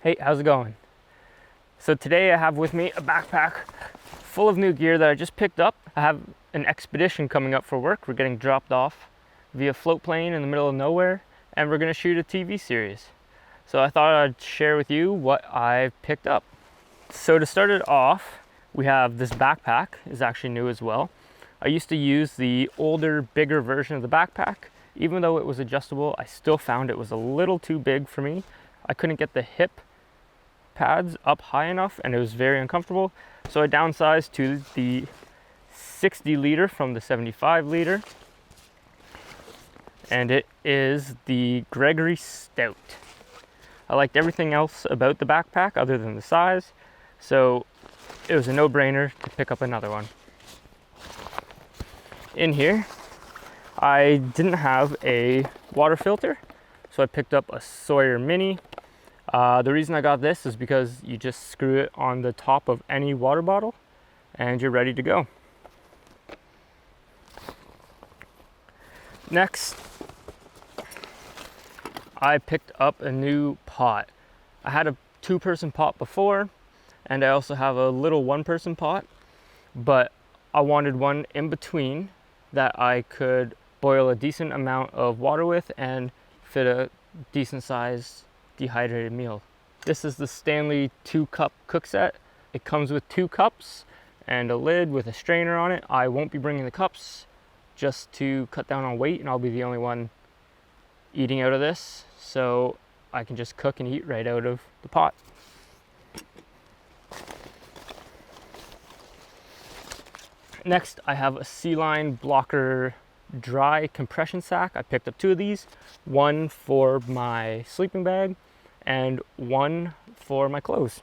Hey, how's it going? So today I have with me a backpack full of new gear that I just picked up. I have an expedition coming up for work. We're getting dropped off via float plane in the middle of nowhere, and we're gonna shoot a TV series. So I thought I'd share with you what I picked up. So to start it off, we have this backpack. It's actually new as well. I used to use the older, bigger version of the backpack. Even though it was adjustable, I still found it was a little too big for me. I couldn't get the hip pads up high enough and it was very uncomfortable. So I downsized to the 60 liter from the 75 liter. And it is the Gregory Stout. I liked everything else about the backpack other than the size. So it was a no-brainer to pick up another one. In here, I didn't have a water filter, so I picked up a Sawyer Mini. The reason I got this is because you just screw it on the top of any water bottle and you're ready to go. Next, I picked up a new pot. I had a 2-person pot before, and I also have a little 1-person pot, but I wanted one in between that I could boil a decent amount of water with and fit a decent sized dehydrated meal. This is the Stanley 2-cup cook set. It comes with 2 cups and a lid with a strainer on it. I won't be bringing the cups just to cut down on weight, and I'll be the only one eating out of this, so I can just cook and eat right out of the pot. Next, I have a Sea-Line Blocker dry compression sack. I picked up 2 of these, one for my sleeping bag and one for my clothes.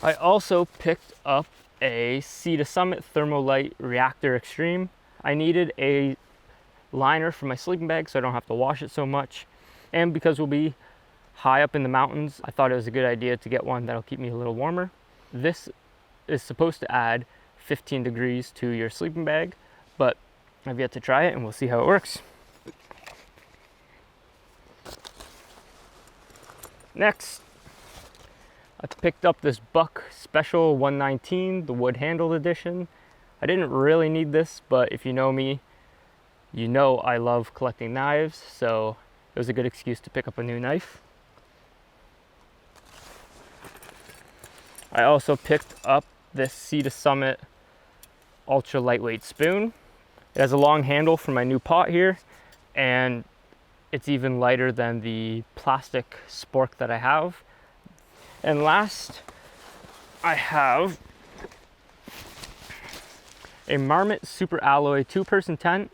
I also picked up a Sea to Summit Thermo Liner Reactor Extreme. I needed a liner for my sleeping bag so I don't have to wash it so much, and because we'll be high up in the mountains, I thought it was a good idea to get one that'll keep me a little warmer. This is supposed to add 15 degrees to your sleeping bag, but I've yet to try it and we'll see how it works. Next, I picked up this Buck Special 119, the wood handled edition. I didn't really need this, but if you know me, you know I love collecting knives, so it was a good excuse to pick up a new knife. I also picked up this Sea to Summit ultra lightweight spoon. It has a long handle for my new pot here, and it's even lighter than the plastic spork that I have. And last, I have a Marmot Super Alloy 2-person tent.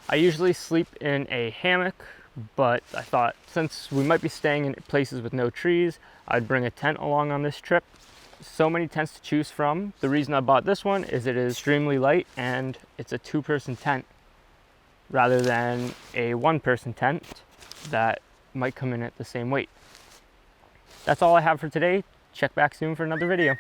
I usually sleep in a hammock, but I thought since we might be staying in places with no trees, I'd bring a tent along on this trip. So many tents to choose from. The reason I bought this one is it is extremely light and it's a 2-person tent rather than a 1-person tent that might come in at the same weight. That's all I have for today. Check back soon for another video.